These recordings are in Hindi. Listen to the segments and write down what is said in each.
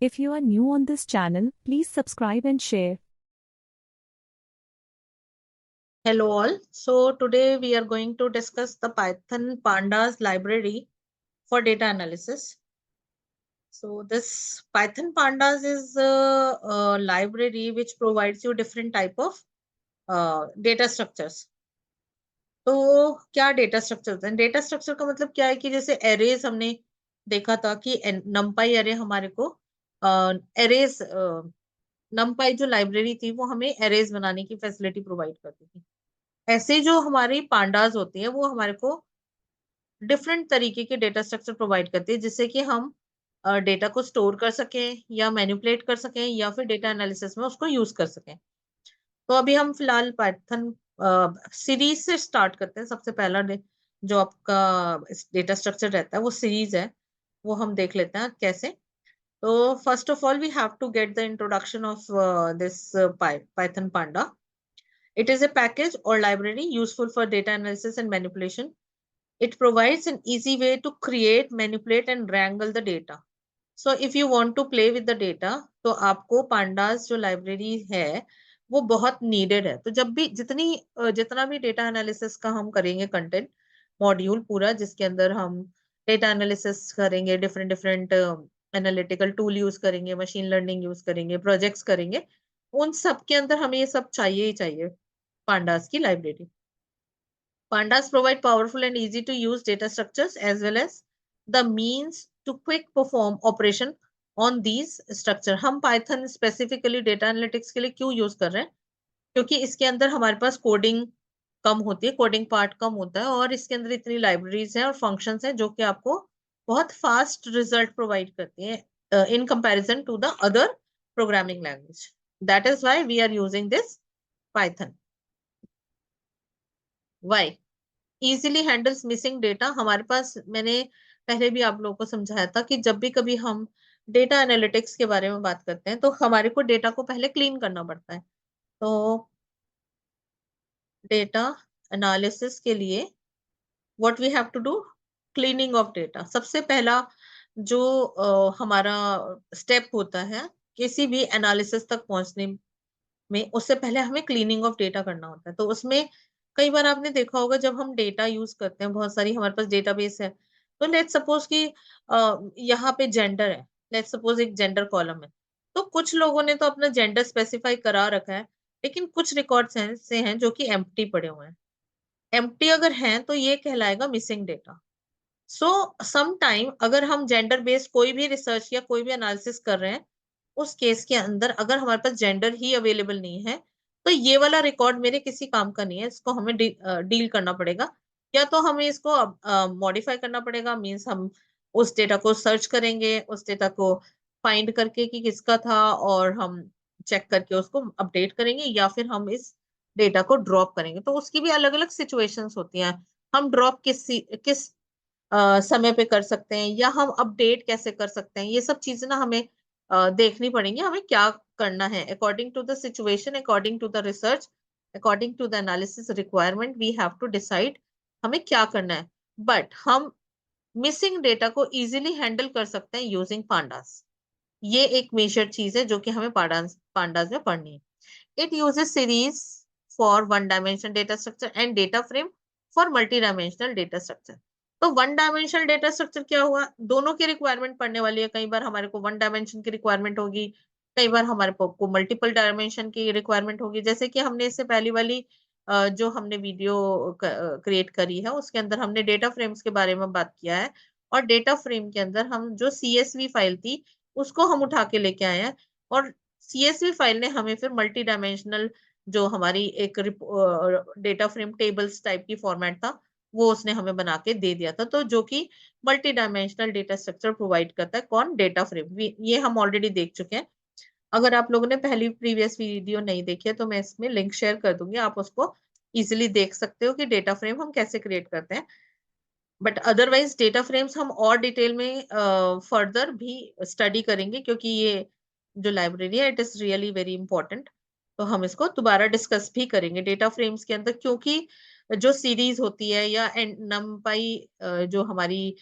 If you are new on this channel, please subscribe and share. Hello all. So today we are going to discuss the Python Pandas library for data analysis. So this Python Pandas is a library which provides you different type of data structures. तो क्या डेटा स्ट्रक्चर होता है? डेटा स्ट्रक्चर का मतलब क्या है कि जैसे एरेज हमने देखा था कि नमपाई एरे हमारे को एरेज नमपाई जो लाइब्रेरी थी वो हमें एरेज बनाने की फैसिलिटी प्रोवाइड करती थी। ऐसे जो हमारी पांडास होती है वो हमारे को डिफरेंट तरीके के डेटा स्ट्रक्चर प्रोवाइड करती है जिससे कि हम डेटा को स्टोर कर सकें या मैनिपुलेट कर सकें या फिर डेटा एनालिसिस में उसको यूज कर सकें। तो अभी हम फिलहाल पाइथन सीरीज से स्टार्ट करते हैं। सबसे पहला जो आपका डेटा स्ट्रक्चर रहता है वो सीरीज है, वो हम देख लेते हैं कैसे। तो first of all we have to get the introduction of this Python panda. It is a package or library useful for data analysis and manipulation. It provides an easy way to create, manipulate, and wrangle the data. So if you want to play with the data, तो आपको pandas जो library है वो बहुत needed है। तो जब भी जितना भी data analysis का हम करेंगे content मॉड्यूल पूरा जिसके अंदर हम data analysis करेंगे, different analytical tool यूज करेंगे, machine learning यूज करेंगे, projects करेंगे, उन सब के अंदर हमें ये सब चाहिए ही चाहिए pandas की library. Pandas provide powerful and easy to use data structures as well as the means to quick perform operation on these structure. हम Python specifically data analytics के लिए क्यों यूज कर रहे हैं? क्योंकि इसके अंदर हमारे पास कोडिंग कम होती है, कोडिंग पार्ट कम होता है और इसके अंदर इतनी लाइब्रेरीज हैं और फंक्शंस हैं जो कि आपको बहुत फास्ट रिजल्ट प्रोवाइड करती हैं in comparison to the other programming language. That is why we are using this Python. Why? Easily handles missing data. हमारे पास मैंने पहले भी आप लोगों को समझाया था कि जब भी कभी हम डेटा एनालिटिक्स के बारे में बात करते हैं तो हमारे को डेटा को पहले क्लीन करना पड़ता है. तो डेटा एनालिसिस के लिए what we have to do, cleaning of data. सबसे पहला जो हमारा स्टेप होता है किसी भी एनालिसिस तक पहुंचने में, उससे पहले हमें क्लीनिंग ऑफ डेटा करना होता है. तो उसमें कई बार आपने देखा होगा जब हम डेटा यूज करते हैं, बहुत सारी हमारे पास डेटाबेस है, तो लेट्स सपोज कि यहाँ पे जेंडर है, लेट्स सपोज एक जेंडर कॉलम है, तो कुछ लोगों ने तो अपना जेंडर स्पेसिफाई करा रखा है लेकिन कुछ रिकॉर्ड्स से हैं जो कि एम्प्टी पड़े हुए हैं. एम्प्टी अगर हैं तो ये कहलाएगा मिसिंग डेटा. सो सम टाइम अगर हम जेंडर बेस्ड कोई भी रिसर्च या कोई भी एनालिसिस कर रहे हैं, उस केस के अंदर अगर हमारे पास जेंडर ही अवेलेबल नहीं है तो ये वाला रिकॉर्ड मेरे किसी काम का नहीं है, इसको हमें डील करना पड़ेगा. या तो हमें इसको मॉडिफाई करना पड़ेगा, मीन्स हम उस डेटा को सर्च करेंगे, उस डेटा को फाइंड करके कि किसका था और हम चेक करके उसको अपडेट करेंगे, या फिर हम इस डेटा को ड्रॉप करेंगे. तो उसकी भी अलग अलग सिचुएशंस होती हैं. हम ड्रॉप किस समय पे कर सकते हैं या हम अपडेट कैसे कर सकते हैं, ये सब चीजें ना हमें देखनी पड़ेंगी. हमें क्या करना है according to the situation, according to the research, according to the analysis requirement, we have to decide हमें क्या करना है. बट हम मिसिंग डेटा को इजीली हैंडल कर सकते हैं यूजिंग पांडास. ये एक मेजर चीज है जो कि हमें पांडास में पढ़नी है. It uses series for one dimensional data structure and data frame for multi dimensional data structure. तो वन डायमेंशनल डेटा स्ट्रक्चर क्या हुआ, दोनों की रिक्वायरमेंट पड़ने वाली है. कई बार हमारे को वन डायमेंशन की रिक्वायरमेंट होगी, कई बार हमारे को मल्टीपल डायमेंशन की रिक्वायरमेंट होगी. जैसे कि हमने इससे पहली वाली जो हमने वीडियो क्रिएट करी है उसके अंदर हमने डेटा फ्रेम्स के बारे में बात किया है, और डेटा फ्रेम के अंदर हम जो CSV फाइल थी उसको हम उठा के लेके आए हैं, और CSV फाइल ने हमें फिर मल्टी डायमेंशनल जो हमारी एक डेटा फ्रेम टेबल्स टाइप की फॉर्मेट था वो उसने हमें बना के दे दिया था. तो जो कि multi dimensional data structure provide करता है कौन, डेटा फ्रेम. ये हम ऑलरेडी देख चुके हैं. अगर आप लोगों ने पहली प्रीवियस वीडियो नहीं देखी है तो मैं इसमें लिंक शेयर कर दूंगी, आप उसको इजिली देख सकते हो कि डेटा फ्रेम हम कैसे क्रिएट करते हैं. बट अदरवाइज डेटा फ्रेम्स हम और डिटेल में फर्दर भी स्टडी करेंगे क्योंकि ये जो लाइब्रेरी है it is really very important. तो हम इसको दोबारा डिस्कस भी करेंगे डेटा फ्रेम्स के अंदर, क्योंकि जो सीरीज होती है या नमपाई जो हमारी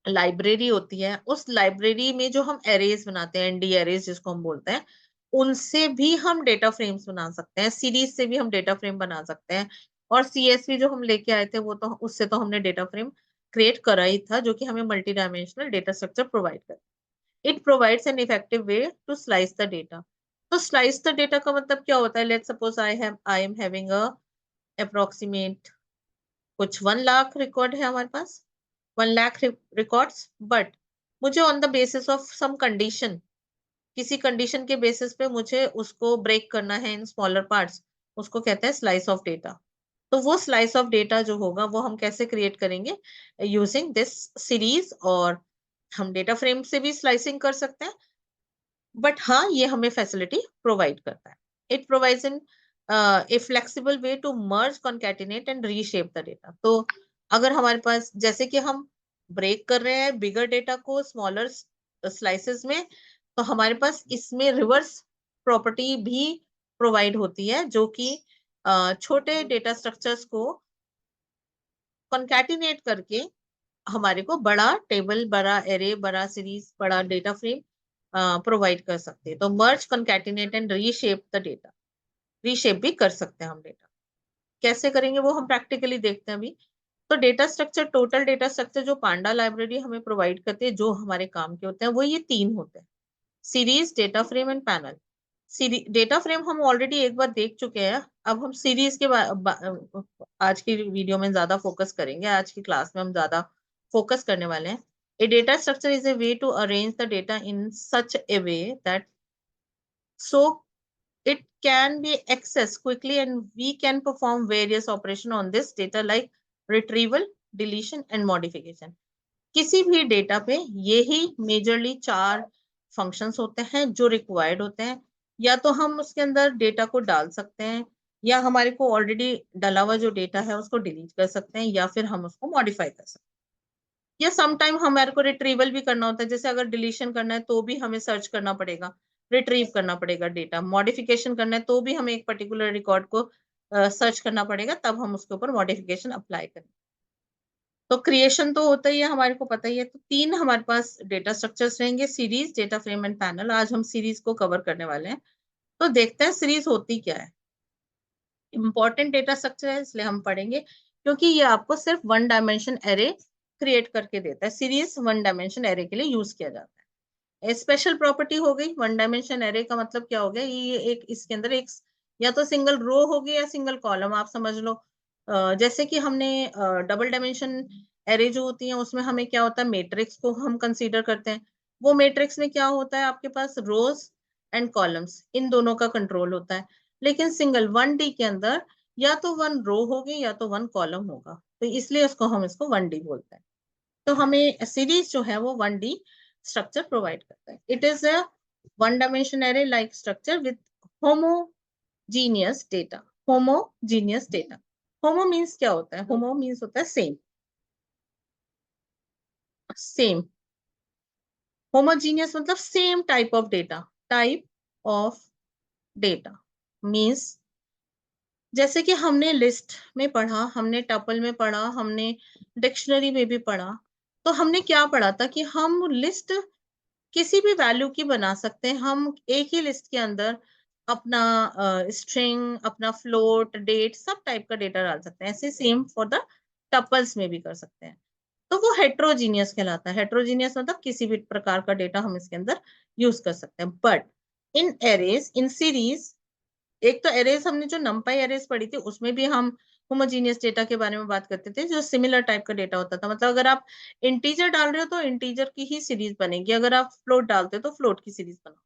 लाइब्रेरी होती है, उस लाइब्रेरी में जो हम एरेज बनाते हैं, एनडी एरेज जिसको हम बोलते हैं, उनसे भी हम डेटा फ्रेम्स बना सकते हैं, सीरीज से भी हम डेटा फ्रेम बना सकते हैं। और सीएसवी जो हम लेके आए थे वो तो उससे तो हमने डेटा फ्रेम क्रिएट करा ही था, जो कि हमें multi dimensional data structure provide कर। It provides an effective way to slice the data. तो स्लाइस द डेटा का मतलब क्या होता है? Let's suppose I am having a approximate कुछ 1 लाख रिकॉर्ड है हमारे पास, 1 लाख रिकॉर्ड्स, बट मुझे on the basis of some condition, किसी कंडीशन के बेसिस पे मुझे उसको ब्रेक करना है इन स्मॉलर पार्ट्स, उसको कहते हैं स्लाइस ऑफ डेटा। तो वो स्लाइस ऑफ डेटा जो होगा वो हम कैसे क्रिएट करेंगे? Using this series. और हम डेटा फ्रेम से भी स्लाइसिंग कर सकते हैं, बट हाँ, ये हमें फैसिलिटी प्रोवाइड करता है। It provides in a flexible way to merge, concatenate and reshape the data. तो अगर हमारे पास, जैसे कि हम ब्रेक कर रहे हैं बिगर डेटा को स्मॉलर स्लाइसेस में, तो हमारे पास इसमें रिवर्स प्रॉपर्टी भी प्रोवाइड होती है, जो कि छोटे डेटा स्ट्रक्चर्स को कॉन्कैटिनेट करके हमारे को बड़ा टेबल, बड़ा एरे, बड़ा सीरीज, बड़ा डेटा फ्रेम प्रोवाइड कर सकते हैं। तो merge, concatenate and reshape the data, reshape भी कर सकते हैं हम डेटा। कैसे करेंगे वो हम प्रैक्टिकली देखते हैं अभी। तो data structure, total data structure जो पांडा लाइब्रेरी हमें प्रोवाइड करते हैं, जो हमारे काम के होते हैं, वो ये 3 होते हैं: series, data frame and panel. Data frame हम ऑलरेडी एक बार देख चुके हैं, अब हम सीरीज के आज की वीडियो में ज्यादा फोकस करेंगे, आज की क्लास में हम ज्यादा फोकस करने वाले हैं। A data structure is a way to arrange the data in such a way that so it can be accessed quickly and we can perform various operation on this data like retrieval, deletion and modification। किसी भी डेटा पे यही मेजरली 4 फंक्शंस होते हैं जो रिक्वायर्ड होते हैं। या तो हम उसके अंदर डेटा को डाल सकते हैं, या हमारे को ऑलरेडी डला हुआ जो डेटा है उसको डिलीट कर सकते हैं, या फिर हम उसको मॉडिफाई कर सकते हैं। या सम टाइम हमारे को रिट्रीवल भी करना होता है, जैसे अगर डिलीशन करना है तो भी हमें सर्च करना पड़ेगा, रिट्रीव करना पड़ेगा डेटा। मॉडिफिकेशन करना है तो भी हमें एक पर्टिकुलर रिकॉर्ड को सर्च करना पड़ेगा, तब हम उसके ऊपर मॉडिफिकेशन अप्लाई करें। तो क्रिएशन तो होता ही है, हमारे को पता ही है। तो 3 हमारे पास डेटा स्ट्रक्चर्स रहेंगे: series, data frame and panel. आज हम सीरीज को कवर करने वाले हैं। तो देखते हैं सीरीज होती क्या है। इंपॉर्टेंट डेटा स्ट्रक्चर है इसलिए हम पढ़ेंगे, क्योंकि ये आपको सिर्फ 1 डायमेंशन एरे क्रिएट करके देता है। सीरीज 1 डायमेंशन एरे के लिए यूज किया जाता है। स्पेशल प्रॉपर्टी हो गई 1 डायमेंशन एरे का मतलब क्या हो गया? ये एक, इसके अंदर एक या तो सिंगल रो होगी या सिंगल कॉलम, आप समझ लो। जैसे कि हमने डबल डायमेंशन एरे जो होती है उसमें हमें क्या होता है, मैट्रिक्स को हम कंसीडर करते हैं। वो मैट्रिक्स में क्या होता है, आपके पास रोज एंड कॉलम्स, इन दोनों का कंट्रोल होता है। लेकिन सिंगल 1D के अंदर या तो 1 रो होगी या तो 1 कॉलम होगा, तो इसलिए इसको 1D बोलते हैं। तो हमें सीरीज जो है वो 1D स्ट्रक्चर प्रोवाइड करता है। It is a 1 dimension array like structure with homogeneous data. Homogeneous data, homo means क्या होता है? होमो मीन्स होता है सेम, सेम। होमोजीनियस मतलब same type of data, type of data means, जैसे कि हमने लिस्ट में पढ़ा, हमने टपल में पढ़ा, हमने डिक्शनरी में भी पढ़ा। तो हमने क्या पढ़ा था कि हम लिस्ट किसी भी वैल्यू की बना सकते हैं। हम एक ही लिस्ट के अंदर अपना स्ट्रिंग, अपना फ्लोट, डेट, सब टाइप का डेटा डाल सकते हैं। ऐसे सेम फॉर द टपल्स में भी कर सकते हैं। तो वो हेट्रोजीनियस कहलाता है। हेट्रोजीनियस मतलब किसी भी प्रकार का डेटा हम इसके अंदर यूज कर सकते हैं। But in arrays, in series, एक तो एरेज हमने जो नंपाई एरेज पढ़ी थी उसमें भी हम होमोजीनियस डेटा के बारे में बात करते थे, जो सिमिलर टाइप का डेटा होता था। मतलब अगर आप इंटीजर डाल रहे हो तो इंटीजर की ही सीरीज बनेगी, अगर आप फ्लोट डालते हो तो फ्लोट की सीरीज बनाओ।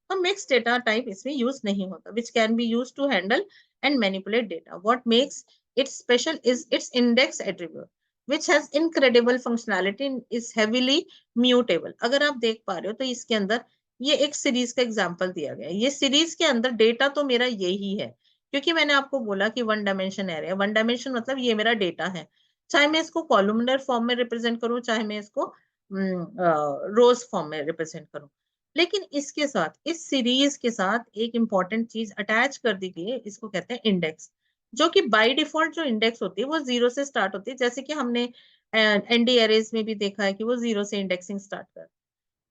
तो मिक्स डेटा टाइप इसमें यूज नहीं होता, which can be use to handle and manipulate data. What makes it special is its index attribute which has incredible functionality and is heavily mutable। अगर आप देख पा रहे हो तो इसके अंदर ये एक सीरीज का एग्जांपल दिया गया है। ये सीरीज के अंदर डेटा तो मेरा यही है, क्योंकि मैंने आपको बोला कि 1 डायमेंशन एरे है। 1 डायमेंशन मतलब ये मेरा डेटा है, चाहे मैं इसको कॉलमनर फॉर्म में रिप्रेजेंट करूं, चाहे मैं इसको रोज फॉर्म में रिप्रेजेंट करूं। लेकिन इसके साथ, इस सीरीज के साथ एक इंपॉर्टेंट चीज अटैच कर दी गई है, इसको कहते हैं इंडेक्स। जो कि बाय डिफॉल्ट जो इंडेक्स होती है वो 0 से स्टार्ट होती है, जैसे कि हमने एनडी एरेज में भी देखा है कि वो 0 से इंडेक्सिंग स्टार्ट कर।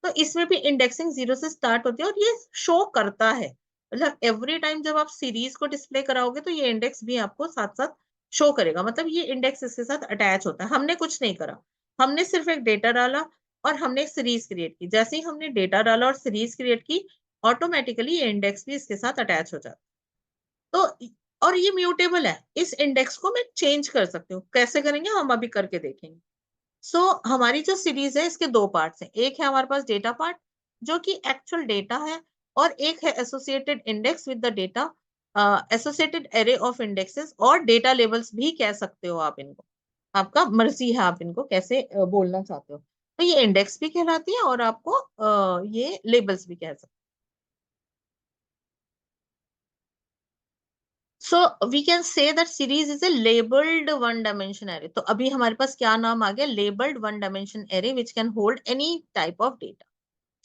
तो इसमें भी इंडेक्सिंग 0 से स्टार्ट होती है और ये शो करता है, मतलब एवरी टाइम जब आप सीरीज को डिस्प्ले कराओगे तो ये इंडेक्स भी आपको साथ साथ शो करेगा, मतलब ये इंडेक्स इसके साथ अटैच होता है। हमने कुछ नहीं करा, हमने सिर्फ एक डेटा डाला और हमने एक सीरीज क्रिएट की। जैसे ही हमने डेटा डाला और सीरीज क्रिएट की, ऑटोमेटिकली ये इंडेक्स भी इसके साथ अटैच हो जाता है। तो और ये म्यूटेबल है, इस इंडेक्स को मैं चेंज कर सकती हूँ। कैसे करेंगे हम अभी करके देखेंगे। हमारी जो सीरीज है इसके दो पार्ट्स हैं। एक है हमारे पास डेटा पार्ट जो कि एक्चुअल डेटा है, और एक है associated index with the data, associated array of indexes, और डेटा लेबल्स भी कह सकते हो आप इनको, आपका मर्जी है आप इनको कैसे बोलना चाहते हो। तो ये इंडेक्स भी कहलाती है और आपको ये लेबल्स भी कह सकते हो। So we can say that series is a labelled one dimension array. तो अभी हमारे पास क्या नाम आ गया, labelled one dimension array which can hold any type of data.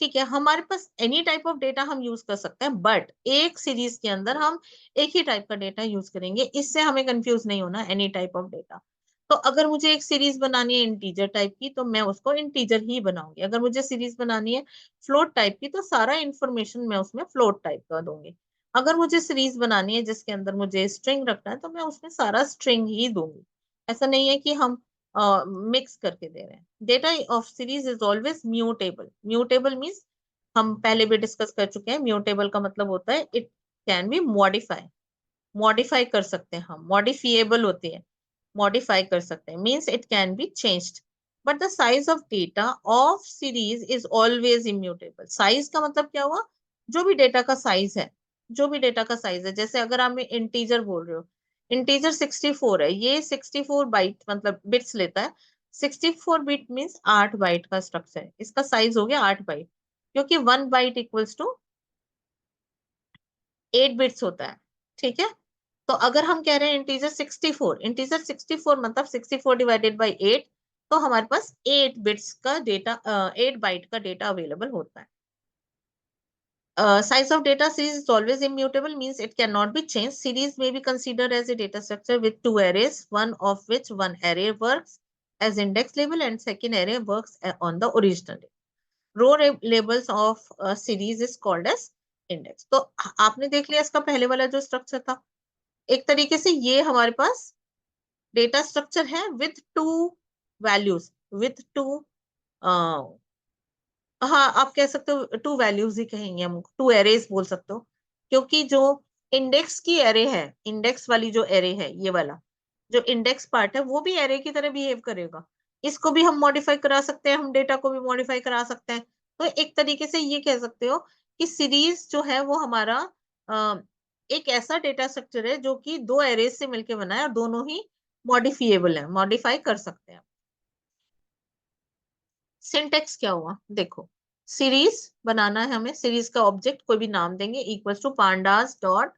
ठीक है, हमारे पास एनी टाइप ऑफ डेटा हम यूज कर सकते हैं, बट एक सीरीज के अंदर हम एक ही टाइप का डेटा यूज करेंगे। इससे हमें कंफ्यूज नहीं होना, एनी टाइप ऑफ डेटा। तो अगर मुझे एक सीरीज बनानी है इंटीजर टाइप की तो मैं उसको इंटीजर ही बनाऊंगी। अगर मुझे सीरीज बनानी है फ्लोट टाइप की तो सारा इंफॉर्मेशन मैं उसमें फ्लोट टाइप का दूंगी। अगर मुझे सीरीज बनानी है जिसके अंदर मुझे स्ट्रिंग रखना है तो मैं उसमें सारा स्ट्रिंग ही दूंगी। ऐसा नहीं है कि हम मिक्स करके दे रहे हैं। Data of series is always mutable. Mutable means हम पहले भी डिस्कस कर चुके हैं, म्यूटेबल का मतलब होता है it can be modify. Modify कर सकते हैं हम, मॉडिफिएबल होती है, मॉडिफाई कर सकते हैं, means it can be changed. But the size of data of series is always immutable. Size का मतलब क्या हुआ, जो भी डेटा का साइज है, जो भी डेटा का साइज है, जैसे अगर आप इंटीजर बोल रहे हो, इंटीजर 64 है, ये 64 बाइट मतलब बिट्स लेता है। 64 बिट मीन्स 8 बाइट का स्ट्रक्चर है, इसका साइज हो गया 8 बाइट, क्योंकि 1 बाइट इक्वल्स टू 8 बिट्स होता है। ठीक है, तो अगर हम कह रहे हैं इंटीजर 64, इंटीजर 64 मतलब 64 डिवाइडेड बाई 8, तो हमारे पास 8 बिट्स का डेटा, 8 बाइट का डेटा अवेलेबल होता है। Size of data series is always immutable, means it cannot be changed. Series may be considered as a data structure with two arrays, one of which one array works as index label and second array works on the original. Labels of a series is called as index. तो आपने देख लिया इसका पहले वाला जो स्ट्रक्चर था। एक तरीके से ये हमारे पास डेटा स्ट्रक्चर है with to values, with to, हाँ आप कह सकते हो टू वैल्यूज ही कहेंगे हम, टू एरेज बोल सकते हो। क्योंकि जो इंडेक्स की एरे है, इंडेक्स वाली जो एरे है, ये वाला जो इंडेक्स पार्ट है वो भी एरे की तरह बिहेव करेगा। इसको भी हम मॉडिफाई करा सकते हैं, हम डेटा को भी मॉडिफाई करा सकते हैं। तो एक तरीके से ये कह सकते हो कि सीरीज जो है वो हमारा एक ऐसा डेटा स्ट्रक्चर है जो कि दो एरेज से मिलकर बना है और दोनों ही मॉडिफिएबल है, मॉडिफाई कर सकते हैं। सिंटेक्स क्या हुआ देखो, सीरीज बनाना है हमें, सीरीज का ऑब्जेक्ट कोई भी नाम देंगे, equals to pandas dot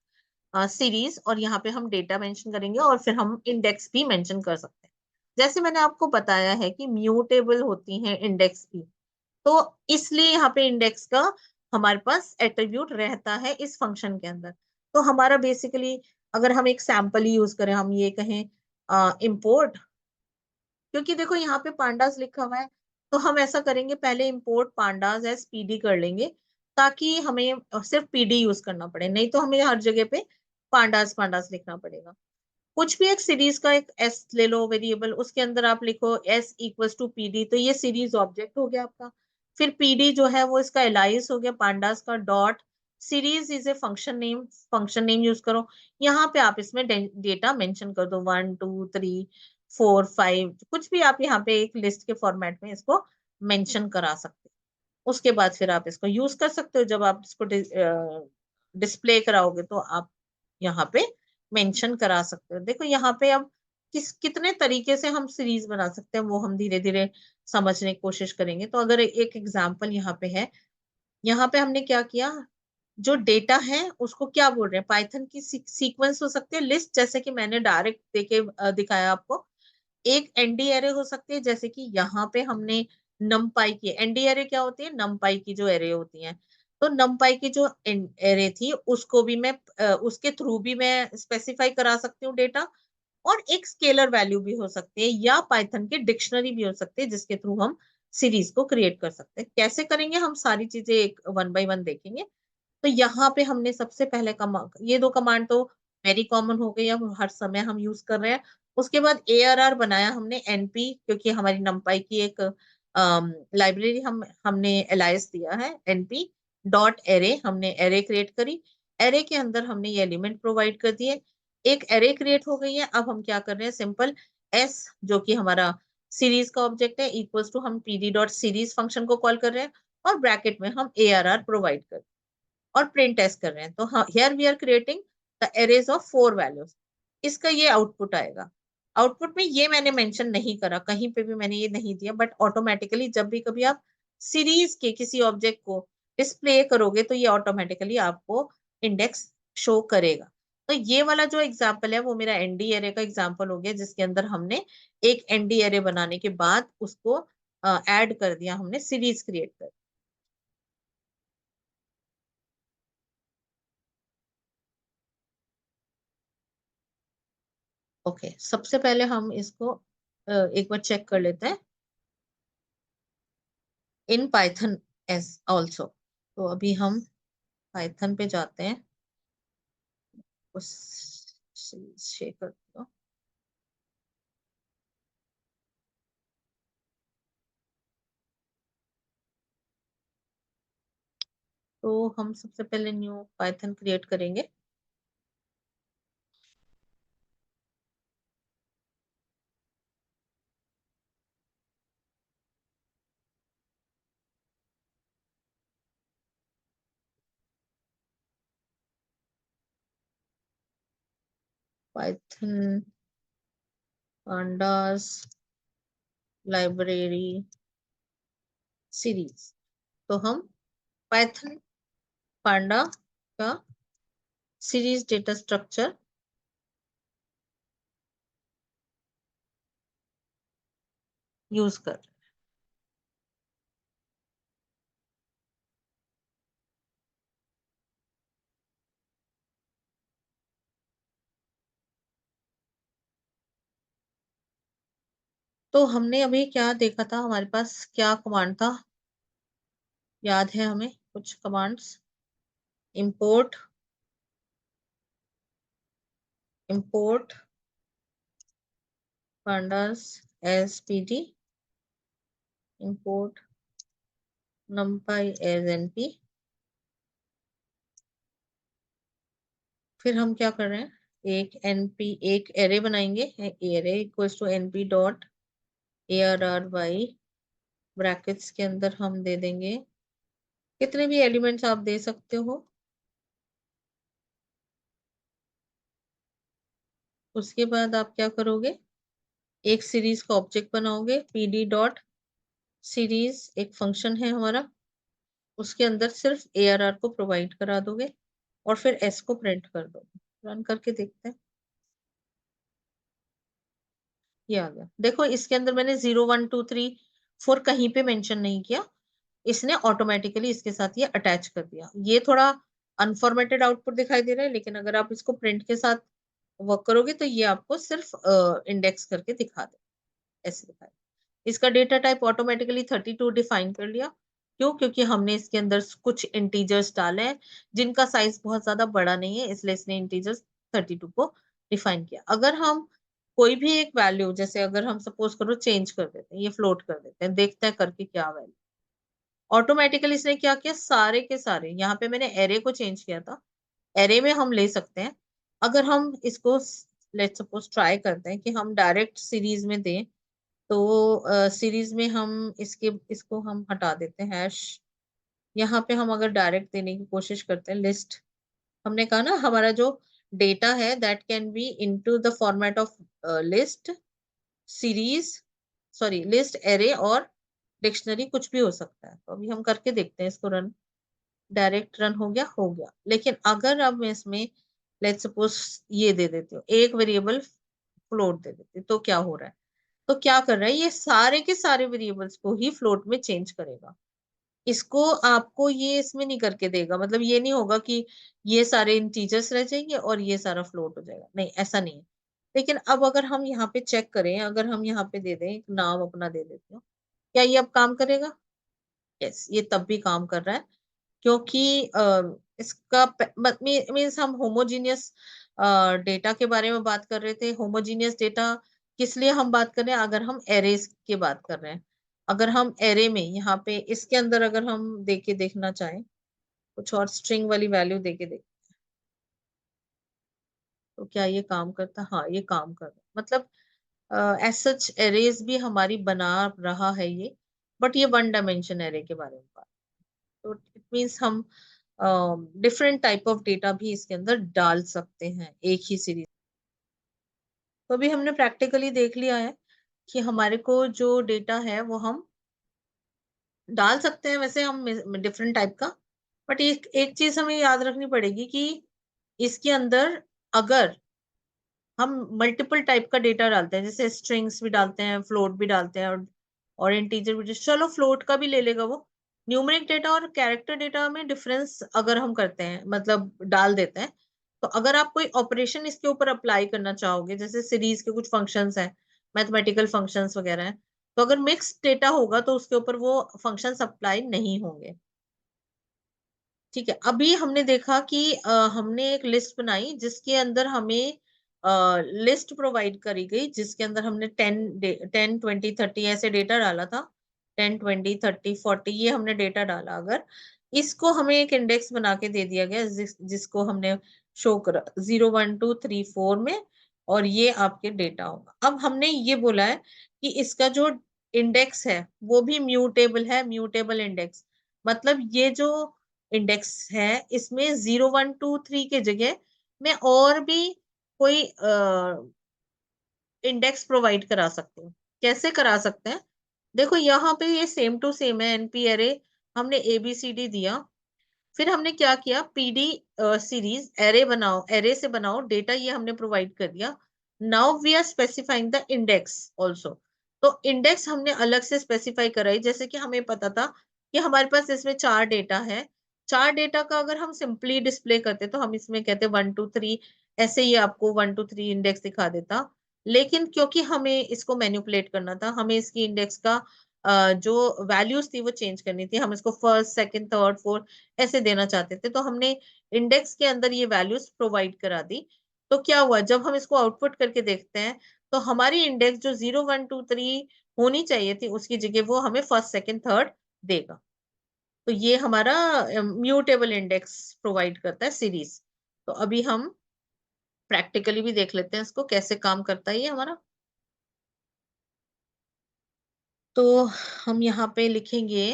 series, और यहाँ पे हम डेटा मेंशन करेंगे और फिर हम इंडेक्स भी मेंशन कर सकते हैं। जैसे मैंने आपको बताया है कि म्यूटेबल होती हैं इंडेक्स भी, तो इसलिए यहाँ पे इंडेक्स का हमारे पास एट्रीब्यूट रहता है इस फंक्शन के अंदर। तो हमारा बेसिकली, अगर हम एक सैंपल ही यूज करें, हम ये कहें इंपोर्ट, क्योंकि देखो यहाँ पे पांडास लिखा हुआ है, तो हम ऐसा करेंगे पहले इंपोर्ट पांडास एज पीडी कर लेंगे, ताकि हमें सिर्फ पीडी यूज करना पड़े, नहीं तो हमें हर जगह पे पांडास पांडास लिखना पड़ेगा। कुछ भी एक सीरीज का एक एस ले लो वेरिएबल, उसके अंदर आप लिखो एस इक्वल्स टू पीडी, तो ये सीरीज ऑब्जेक्ट हो गया आपका। फिर पीडी जो है वो इसका एलाइस हो गया पांडास का, dot series is a function name, function name use करो। यहाँ पे आप इसमें डेटा मेंशन कर दो, 1 2 3 4 5, कुछ भी आप यहाँ पे एक लिस्ट के फॉर्मेट में इसको मेंशन करा सकते हो। उसके बाद फिर आप इसको यूज कर सकते हो, जब आप इसको डिस्प्ले कराओगे तो आप यहाँ पे मेंशन करा सकते हो। देखो यहाँ पे अब कितने तरीके से हम सीरीज बना सकते हैं वो हम धीरे धीरे समझने की कोशिश करेंगे। तो अगर एक एग्जांपल यहाँ पे है, यहाँ पे हमने क्या किया, जो डेटा है उसको क्या बोल रहे हैं, पाइथन की सीक्वेंस हो सकती है, लिस्ट, जैसे कि मैंने डायरेक्ट देके दिखाया आपको। एक एनडी एरे हो सकती है, जैसे कि यहाँ पे हमने नमपाई की, एनडी एरे क्या होती है, नमपाई की जो एरे होती है। तो numpy की जो एरे थी उसको भी मैं उसके थ्रू भी मैं स्पेसिफाई करा सकती हूँ डेटा, और एक स्केलर वैल्यू भी हो सकती है, या पाइथन की डिक्शनरी भी हो सकती है जिसके थ्रू हम सीरीज को क्रिएट कर सकते हैं। कैसे करेंगे हम सारी चीजें एक वन बाय वन देखेंगे। तो यहाँ पे हमने सबसे पहले ये दो कमांड तो वेरी कॉमन हो गई, अब हर समय हम यूज कर रहे हैं। उसके बाद ARR बनाया हमने NP, क्योंकि हमारी नंपाई की एक लाइब्रेरी हमने एलाइस दिया है NP डॉट एरे, हमने एरे क्रिएट करी। एरे के अंदर हमने ये एलिमेंट प्रोवाइड कर दिए, एक एरे क्रिएट हो गई है। अब हम क्या कर रहे हैं, सिंपल एस जो कि हमारा सीरीज का ऑब्जेक्ट है इक्वल्स टू हम pd डॉट सीरीज फंक्शन को कॉल कर रहे हैं, और ब्रैकेट में हम ARR प्रोवाइड कर और प्रिंट टेस्ट कर रहे हैं। तो here we are creating the arrays of 4 values. इसका ये आउटपुट आएगा। आउटपुट में ये मैंने मेंशन नहीं करा, कहीं पे भी मैंने ये नहीं दिया, बट ऑटोमेटिकली जब भी कभी आप सीरीज के किसी ऑब्जेक्ट को डिस्प्ले करोगे तो ये ऑटोमेटिकली आपको इंडेक्स शो करेगा। तो ये वाला जो एग्जांपल है वो मेरा एनडी एरे का एग्जांपल हो गया, जिसके अंदर हमने एक एनडी एरे बनाने के बाद उसको ऐड कर दिया, हमने सीरीज क्रिएट कर। ओके, सबसे पहले हम इसको एक बार चेक कर लेते हैं इन पाइथन एस ऑल्सो। तो अभी हम पाइथन पे जाते हैं, उस शेयर करते हो। तो हम सबसे पहले न्यू पाइथन क्रिएट करेंगे। Python pandas library series. तो हम पाइथन पांडा का सीरीज डेटा स्ट्रक्चर यूज कर। तो हमने अभी क्या देखा था, हमारे पास क्या कमांड था, याद है हमें कुछ commands? Import, import pandas as pd, import numpy as np। फिर हम क्या कर रहे हैं, एक np एक एरे बनाएंगे, array equals to np dot arr brackets के अंदर हम दे देंगे कितने भी एलिमेंट्स आप दे सकते हो। उसके बाद आप क्या करोगे, एक सीरीज का ऑब्जेक्ट बनाओगे, pd डॉट सीरीज एक फंक्शन है हमारा, उसके अंदर सिर्फ arr को प्रोवाइड करा दोगे और फिर s को प्रिंट कर दोगे। रन करके देखते हैं। ये आ गया, देखो इसके अंदर मैंने 0 1 2 3 4 कहीं पे मेंशन नहीं किया, इसने ऑटोमेटिकली इसके साथ ये अटैच कर दिया। ये थोड़ा अनफॉर्मेटेड आउटपुट दिखाई दे रहा है, लेकिन अगर आप इसको प्रिंट के साथ वर्क करोगे तो ये आपको सिर्फ इंडेक्स करके दिखा दे, ऐसे दिखाए। इसका डेटा टाइप ऑटोमेटिकली 32 डिफाइन कर लिया। क्यों? क्योंकि हमने इसके अंदर कुछ इंटीजर्स डाले हैं जिनका साइज बहुत ज्यादा बड़ा नहीं है, इसलिए इसने इंटीजर्स 32 को डिफाइन किया। अगर हम कोई भी एक वैल्यू, जैसे अगर हम सपोज करो चेंज कर देते हैं, ये फ्लोट कर देते हैं, देखते हैं करके क्या वैल्यू, ऑटोमेटिकली इसने क्या किया, सारे के सारे, यहाँ पे मैंने एरे को चेंज किया था, एरे में हम ले सकते हैं। अगर हम इसको लेट सपोज ट्राई करते हैं कि हम डायरेक्ट सीरीज में दें, तो सीरीज में हम इसको हम हटा देते हैं हैश। यहाँ पे हम अगर डायरेक्ट देने की कोशिश करते हैं, लिस्ट, हमने कहा ना हमारा जो डेटा है that can be into the format of list, series, sorry list, array और डिक्शनरी, कुछ भी हो सकता है। तो अभी हम करके देखते हैं इसको रन। डायरेक्ट रन हो गया, हो गया। लेकिन अगर अब मैं इसमें लेट सपोज ये दे देती हूँ, एक वेरिएबल फ्लोट दे देती हूँ, तो क्या हो रहा है, तो क्या कर रहा है, ये सारे के सारे वेरिएबल्स को ही फ्लोट में चेंज करेगा। इसको आपको ये इसमें नहीं करके देगा, मतलब ये नहीं होगा कि ये सारे इंटीजर्स रह जाएंगे और ये सारा फ्लोट हो जाएगा, नहीं ऐसा नहीं है। लेकिन अब अगर हम यहाँ पे चेक करें, अगर हम यहाँ पे दे दें, एक नाम अपना दे देते हो, क्या ये अब काम करेगा? यस, ये तब भी काम कर रहा है, क्योंकि इसका मीन्स हम होमोजीनियस डेटा के बारे में बात कर रहे थे। होमोजीनियस डेटा किस लिए हम बात कर रहे हैं? अगर हम एरेज की बात कर रहे हैं, अगर हम एरे में यहाँ पे इसके अंदर अगर हम देके देखना चाहें, कुछ और स्ट्रिंग वाली वैल्यू देके देख, तो क्या ये काम करता? हाँ, ये काम कर रहा है, मतलब एज सच एरेज भी हमारी बना रहा है ये, बट ये वन डायमेंशन एरे के बारे में बात। तो इट मीन्स हम डिफरेंट टाइप ऑफ डेटा भी इसके अंदर डाल सकते हैं एक ही सीरीज। तो अभी हमने प्रैक्टिकली देख लिया है कि हमारे को जो डेटा है वो हम डाल सकते हैं, वैसे हम डिफरेंट टाइप का। बट एक एक चीज हमें याद रखनी पड़ेगी कि इसके अंदर अगर हम मल्टीपल टाइप का डेटा डालते हैं, जैसे स्ट्रिंग्स भी डालते हैं, फ्लोट भी डालते हैं, और इंटीजर भी, चलो फ्लोट का भी ले लेगा वो। न्यूमेरिक डेटा और कैरेक्टर डेटा में डिफरेंस अगर हम करते हैं, मतलब डाल देते हैं, तो अगर आप कोई ऑपरेशन इसके ऊपर अप्लाई करना चाहोगे, जैसे सीरीज के कुछ फंक्शंस हैं, मैथमेटिकल फंक्शंस वगैरह हैं, तो अगर मिक्स्ड डेटा होगा तो उसके ऊपर वो फंक्शंस अप्लाई नहीं होंगे। ठीक है, अभी हमने देखा कि हमने एक लिस्ट बनाई जिसके अंदर हमें लिस्ट प्रोवाइड करी गई, जिसके अंदर हमने 10 20 30 ऐसे डेटा डाला था। 10 20 30 40 ये हमने डेटा डाला। अगर इसको हमें एक इंडेक्स बना के दे दिया गया, जिसको हमने शो करा 0 1 2 3 4 में, और ये आपके डेटा होगा। अब हमने ये बोला है कि इसका जो इंडेक्स है वो भी म्यूटेबल है, म्यूटेबल इंडेक्स। मतलब ये जो इंडेक्स है इसमें 0 1 2 3 के जगह मैं और भी कोई इंडेक्स प्रोवाइड करा सकते हूँ। कैसे करा सकते हैं? देखो यहाँ पे ये सेम टू सेम है, एनपी एरे हमने एबीसीडी दिया, फिर हमने क्या किया, पीडी सीरीज एरे बनाओ, एरे से बनाओ डेटा, ये हमने प्रोवाइड कर दिया। Now we are specifying the index also. तो इंडेक्स हमने अलग से स्पेसिफाई कराई, जैसे कि हमें पता था कि हमारे पास इसमें 4 डेटा है। 4 डेटा का अगर हम सिंपली डिस्प्ले करते तो हम इसमें कहते 1 2 3, ऐसे ही आपको 1 2 3 इंडेक्स दिखा देता। लेकिन क्योंकि हमें इसको मैनिपुलेट करना था, हमें इसकी इंडेक्स का जो वैल्यूज थी वो चेंज करनी थी, हम इसको फर्स्ट सेकंड थर्ड फोर्थ ऐसे देना चाहते थे, तो हमने इंडेक्स के अंदर ये वैल्यूज प्रोवाइड करा दी। तो क्या हुआ, जब हम इसको आउटपुट करके देखते हैं तो हमारी इंडेक्स जो 0 1 2 3 होनी चाहिए थी उसकी जगह वो हमें फर्स्ट सेकंड थर्ड देगा। तो ये हमारा म्यूटेबल इंडेक्स प्रोवाइड करता है सीरीज। तो अभी हम प्रैक्टिकली भी देख लेते हैं इसको कैसे काम करता है ये हमारा। तो हम यहाँ पे लिखेंगे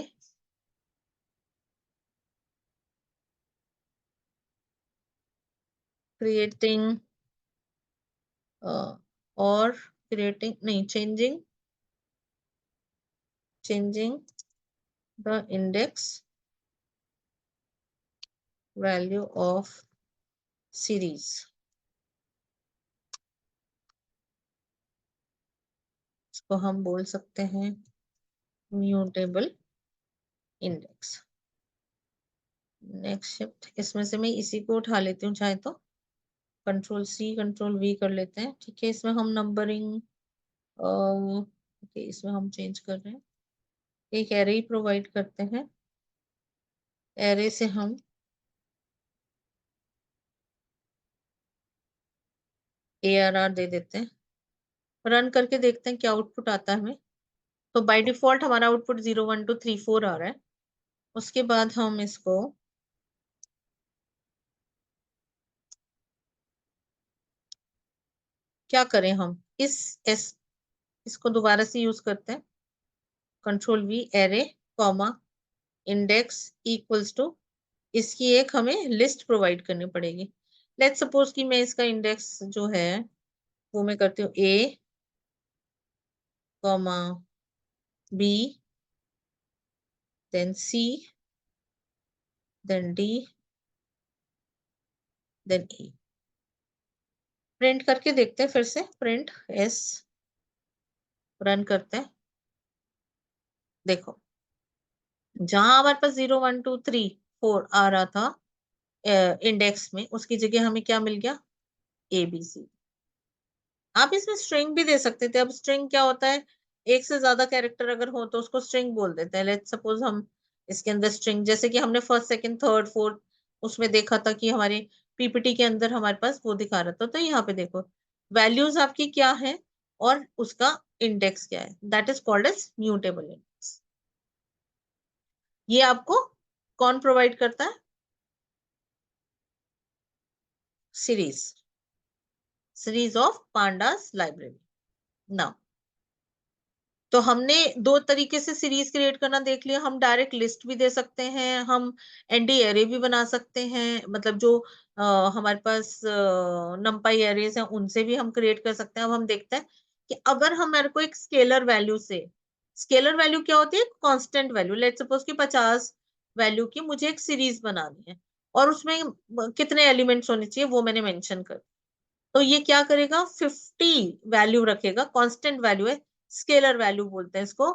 क्रिएटिंग और क्रिएटिंग नहीं, changing the index value of series। इसको हम बोल सकते हैं म्यूटेबल इंडेक्स। नेक्स्ट शिफ्ट, इसमें से मैं इसी को उठा लेती हूँ चाहे तो, कंट्रोल C कंट्रोल V कर लेते हैं। ठीक है, इसमें हम नंबरिंग ओके, इसमें हम चेंज कर रहे हैं, एक एरे ही प्रोवाइड करते हैं। एरे से हम ARR दे देते हैं, रन करके देखते हैं क्या आउटपुट आता है हमें। तो बाय डिफॉल्ट हमारा आउटपुट 0 1 2 3 4 आ रहा है। उसके बाद हम इसको क्या करें, हम इसको दोबारा से यूज करते हैं, control V array comma index equals to, इसकी एक हमें लिस्ट प्रोवाइड करनी पड़ेगी। लेट्स सपोज कि मैं इसका इंडेक्स जो है वो मैं करती हूँ A comma B then C then D then E। Print करके देखते हैं, फिर से प्रिंट S, रन करते हैं। देखो जहां हमारे पास 0 1 2 3 4 आ रहा था इंडेक्स में, उसकी जगह हमें क्या मिल गया, ABC। आप इसमें स्ट्रिंग भी दे सकते थे। अब स्ट्रिंग क्या होता है, एक से ज्यादा कैरेक्टर अगर हो तो उसको स्ट्रिंग बोल देते हैं। लेट्स सपोज हम इसके अंदर स्ट्रिंग, जैसे कि हमने फर्स्ट सेकंड थर्ड फोर्थ उसमें देखा था कि हमारे पीपीटी के अंदर हमारे पास वो दिखा रहा था। तो यहाँ पे देखो वैल्यूज आपकी क्या है और उसका इंडेक्स क्या है, that is called as mutable index. ये आपको कौन प्रोवाइड करता है, series, series of pandas library. Now तो हमने दो तरीके से सीरीज क्रिएट करना देख लिया। हम डायरेक्ट लिस्ट भी दे सकते हैं, हम एनडी एरे भी बना सकते हैं, मतलब जो हमारे पास नंपाई एरेज हैं उनसे भी हम क्रिएट कर सकते हैं। अब हम देखते हैं कि अगर हमारे को एक स्केलर वैल्यू से, स्केलर वैल्यू क्या होती है, कांस्टेंट वैल्यू, लेट सपोज कि 50 वैल्यू की मुझे एक सीरीज बनानी है और उसमें कितने एलिमेंट्स होने चाहिए वो मैंने मेंशन कर, तो ये क्या करेगा, 50 वैल्यू रखेगा, कांस्टेंट वैल्यू है, स्केलर वैल्यू बोलते हैं इसको।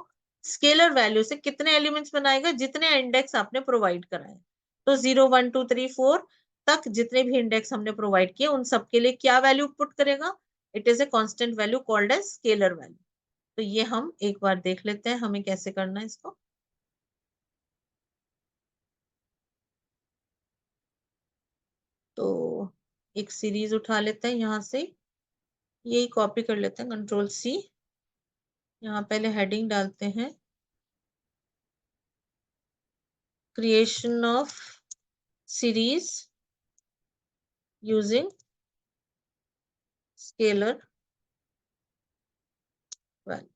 स्केलर वैल्यू से कितने एलिमेंट्स बनाएगा, जितने इंडेक्स आपने प्रोवाइड कराए। तो 0 1 2 3 4 तक जितने भी इंडेक्स हमने प्रोवाइड किए उन सबके लिए क्या वैल्यू पुट करेगा, it is a constant value called as scalar value. तो ये हम एक बार देख लेते हैं हमें कैसे करना है इसको। तो एक सीरीज उठा लेते हैं यहां से, यही कॉपी कर लेते हैं, Ctrl+C। यहाँ पहले हेडिंग डालते हैं, creation of series using scalar value।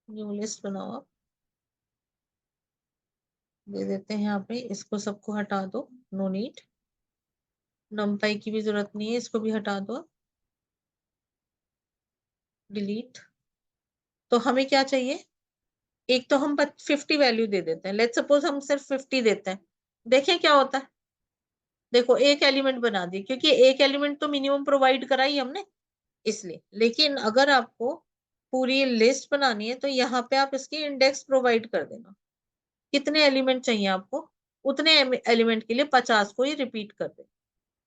New list बनाओ आप, दे देते हैं यहाँ पे, इसको सबको हटा दो, नो नीड। नंपाई की भी जरूरत नहीं है, इसको भी हटा दो, डिलीट। तो हमें क्या चाहिए, एक तो हम 50 वैल्यू दे देते हैं, लेट सपोज हम सिर्फ 50 देते हैं, देखें क्या होता है। देखो एक एलिमेंट बना दिए, क्योंकि एक एलिमेंट तो मिनिमम प्रोवाइड करा ही हमने इसलिए। लेकिन अगर आपको पूरी लिस्ट बनानी है तो यहाँ पे आप इसकी इंडेक्स प्रोवाइड कर देना, कितने एलिमेंट चाहिए आपको, उतने एलिमेंट के लिए 50 को ही रिपीट कर दे।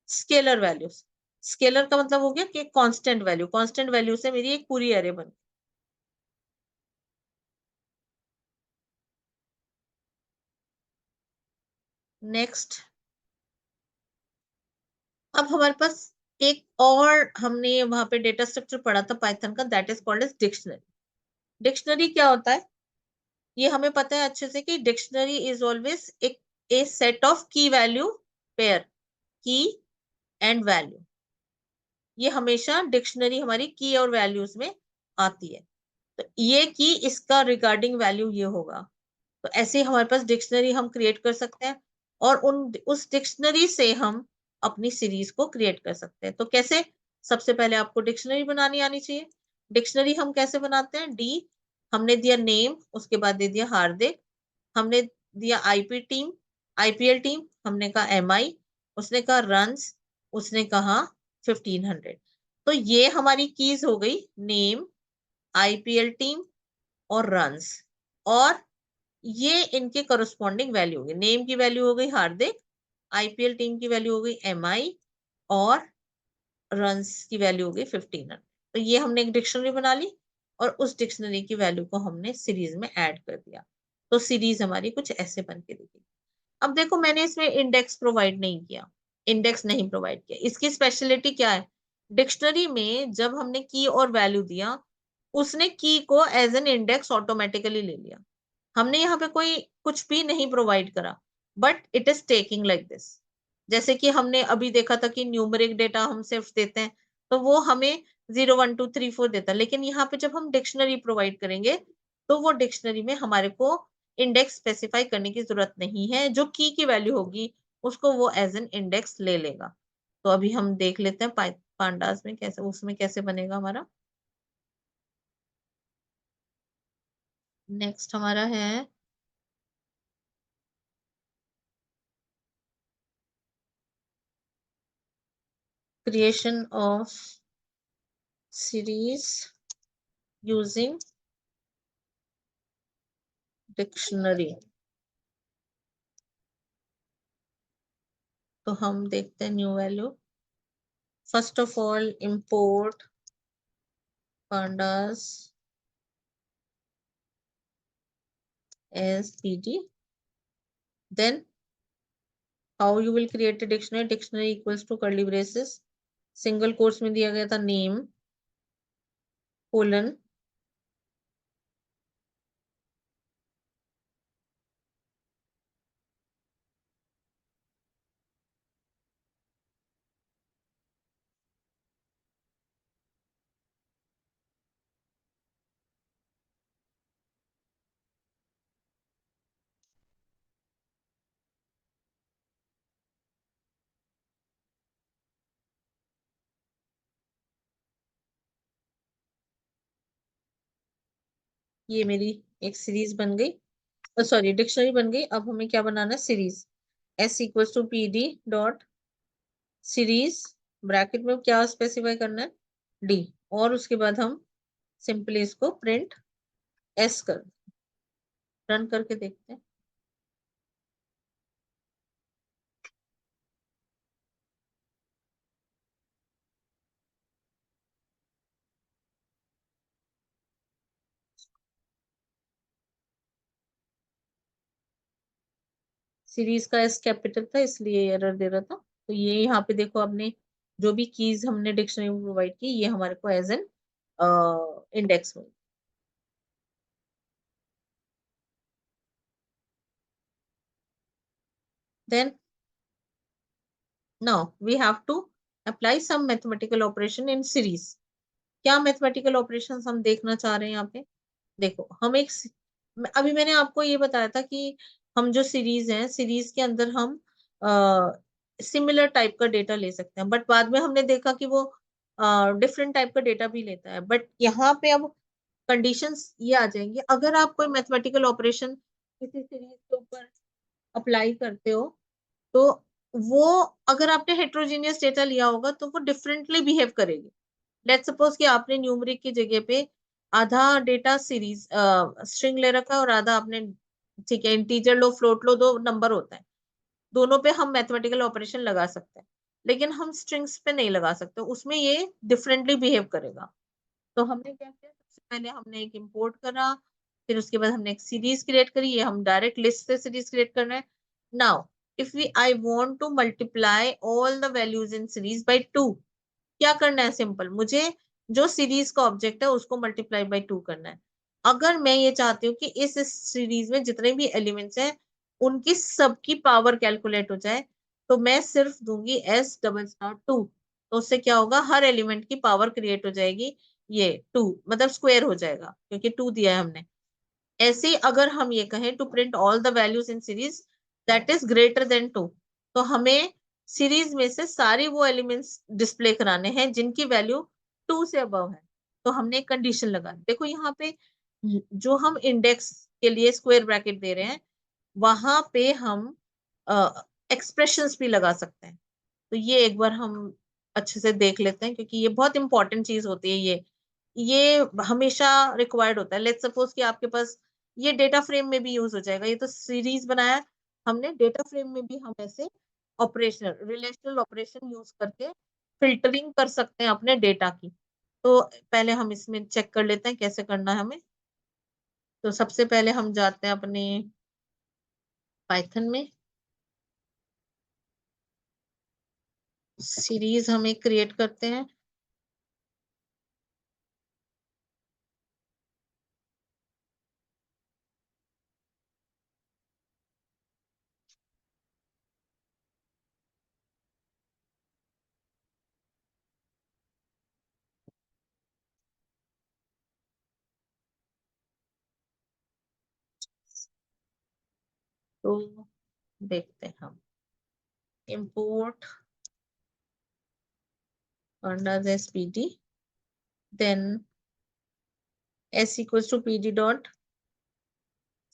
स्केलर वैल्यूज, स्केलर का मतलब हो गया कि कांस्टेंट वैल्यू, कांस्टेंट वैल्यू से मेरी एक पूरी एरे बन। नेक्स्ट, अब हमारे पास एक और हमने वहां पे डेटा स्ट्रक्चर पढ़ा था पाइथन का, that is called as dictionary. Dictionary क्या होता है, ये हमें पता है अच्छे से कि डिक्शनरी इज ऑलवेज एक ए सेट ऑफ की वैल्यू पेयर, की एंड वैल्यू। ये हमेशा डिक्शनरी हमारी की और वैल्यूज में आती है। तो ये की इसका रिगार्डिंग वैल्यू ये होगा। तो ऐसे ही हमारे पास डिक्शनरी हम क्रिएट कर सकते हैं और उस डिक्शनरी से हम अपनी सीरीज को क्रिएट कर सकते हैं। तो कैसे, सबसे पहले आपको डिक्शनरी बनानी आनी चाहिए। डिक्शनरी हम कैसे बनाते हैं, डी, हमने दिया नेम, उसके बाद दे दिया हार्दिक, हमने दिया आईपी टीम, आईपीएल टीम, हमने कहा एमआई, उसने कहा रन्स, उसने कहा 1500। तो ये हमारी कीज हो गई, नेम, आईपीएल टीम और रन्स। और ये इनके करस्पॉन्डिंग वैल्यू होगी, नेम की वैल्यू हो गई हार्दिक, आईपीएल टीम की वैल्यू हो गई एमआई और रन्स की वैल्यू हो गई 1500। तो ये हमने एक डिक्शनरी बना ली और उस डिक्शनरी की वैल्यू को हमने सीरीज में ऐड कर दिया। तो सीरीज हमारी कुछ ऐसे बन के दिखी। अब देखो मैंने इसमें इंडेक्स प्रोवाइड नहीं किया, इंडेक्स नहीं प्रोवाइड किया, इसकी स्पेशलिटी क्या है, डिक्शनरी में जब हमने की और वैल्यू दिया, उसने की को एज एन इंडेक्स ऑटोमेटिकली ले लिया। हमने यहाँ पे कोई कुछ भी नहीं प्रोवाइड करा, but it is taking like this. जैसे कि हमने अभी देखा था कि न्यूमेरिक डेटा हम सिर्फ देते हैं तो वो हमें 0 1 2 3 4 देता है, लेकिन यहाँ पे जब हम डिक्शनरी प्रोवाइड करेंगे तो वो डिक्शनरी में हमारे को इंडेक्स स्पेसिफाई करने की जरूरत नहीं है, जो की वैल्यू होगी उसको वो एज एन इंडेक्स ले लेगा। तो अभी हम देख लेते हैं पांडास में कैसे, उसमें कैसे बनेगा हमारा। नेक्स्ट हमारा है creation of series using dictionary. तो हम देखते हैं new value. First of all import pandas as pd, then how you will create a dictionary? Dictionary equals to curly braces, single course में दिया गया था नेम कोलन ये मेरी एक सीरीज बन गई, सॉरी डिक्शनरी बन गई। अब हमें क्या बनाना है? Series. S equals to P D dot series, bracket में क्या स्पेसिफाई करना है? डी। और उसके बाद हम सिंपली इसको प्रिंट एस कर, रन करके देखते हैं। सीरीज का एस कैपिटल था इसलिए एरर दे रहा था। तो ये यहाँ पे देखो, आपने जो भी कीज हमने डिक्शनरी में प्रोवाइड की, ये हमारे को एज एन इंडेक्स में। Then now we have to apply some mathematical operation in series. क्या मैथमेटिकल ऑपरेशन हम देखना चाह रहे हैं यहाँ पे? देखो हम एक अभी मैंने आपको ये बताया था कि हम जो सीरीज है, सीरीज के अंदर हम सिमिलर टाइप का डेटा ले सकते हैं, बट बाद में हमने देखा कि वो डिफरेंट टाइप का डेटा भी लेता है। बट यहाँ पे अब कंडीशंस ये आ जाएंगी, अगर आप कोई मैथमेटिकल ऑपरेशन किसी सीरीज के ऊपर अप्लाई करते हो, तो वो, अगर आपने हेट्रोजीनियस डेटा लिया होगा तो वो डिफरेंटली बिहेव करेगी। लेट्स सपोज कि आपने न्यूमरिक की जगह पे आधा डेटा सीरीज स्ट्रिंग ले रखा है और आधा आपने, ठीक है, इंटीजर लो फ्लोट लो, दो नंबर होता है, दोनों पे हम मैथमेटिकल ऑपरेशन लगा सकते हैं, लेकिन हम स्ट्रिंग्स पे नहीं लगा सकते, उसमें ये डिफरेंटली बिहेव करेगा। तो हमने क्या किया? सबसे पहले हमने एक इंपोर्ट करा, फिर उसके बाद हमने एक सीरीज क्रिएट करी। ये हम डायरेक्ट लिस्ट से सीरीज क्रिएट कर रहे हैं। Now if we I want to multiply all the values in series by 2, क्या करना है? सिंपल, मुझे जो सीरीज का ऑब्जेक्ट है उसको मल्टीप्लाई बाय 2 करना है। अगर मैं ये चाहती हूँ कि इस सीरीज में जितने भी एलिमेंट्स हैं उनकी सबकी पावर कैलकुलेट हो जाए, तो मैं सिर्फ दूंगी एस डबल स्टार 2। तो उससे क्या होगा? हर एलिमेंट की पावर क्रिएट हो जाएगी, ये 2 मतलब स्क्वायर हो जाएगा, क्योंकि 2 दिया है हमने। ऐसे ही अगर हम ये कहें to print all the values in series that is greater than 2, तो हमें सीरीज में से सारी वो एलिमेंट्स डिस्प्ले कराने हैं जिनकी वैल्यू 2 से अबव है। तो हमने एक कंडीशन लगा, देखो यहाँ पे जो हम इंडेक्स के लिए स्क्वायर ब्रैकेट दे रहे हैं, वहां पे हम एक्सप्रेशंस भी लगा सकते हैं। तो ये एक बार हम अच्छे से देख लेते हैं, क्योंकि ये बहुत इंपॉर्टेंट चीज होती है। ये हमेशा रिक्वायर्ड होता है। लेट्स सपोज कि आपके पास ये डेटा फ्रेम में भी यूज हो जाएगा। ये तो सीरीज बनाया हमने, डेटा फ्रेम में भी हम ऐसे ऑपरेशनल रिलेशनल ऑपरेशन यूज करके फिल्टरिंग कर सकते हैं अपने डेटा की। तो पहले हम इसमें चेक कर लेते हैं कैसे करना है हमें। तो सबसे पहले हम जाते हैं अपने पाइथन में, सीरीज हम एक क्रिएट करते हैं। तो देखते हैं हम, import pandas spd, then s equals to pd dot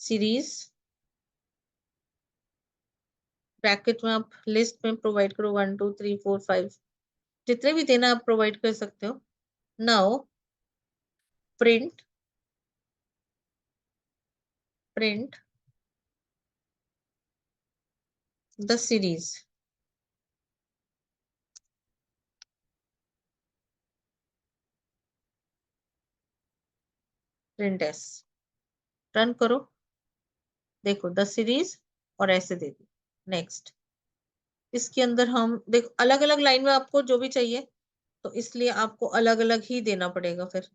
series, bracket में आप लिस्ट में प्रोवाइड करो 1 2 3 4 5, जितने भी देना आप प्रोवाइड कर सकते हो। Now print the series print S. Run करो, देखो द सीरीज और ऐसे दे दी। नेक्स्ट, इसके अंदर हम देखो अलग अलग लाइन में आपको जो भी चाहिए, तो इसलिए आपको अलग अलग ही देना पड़ेगा। फिर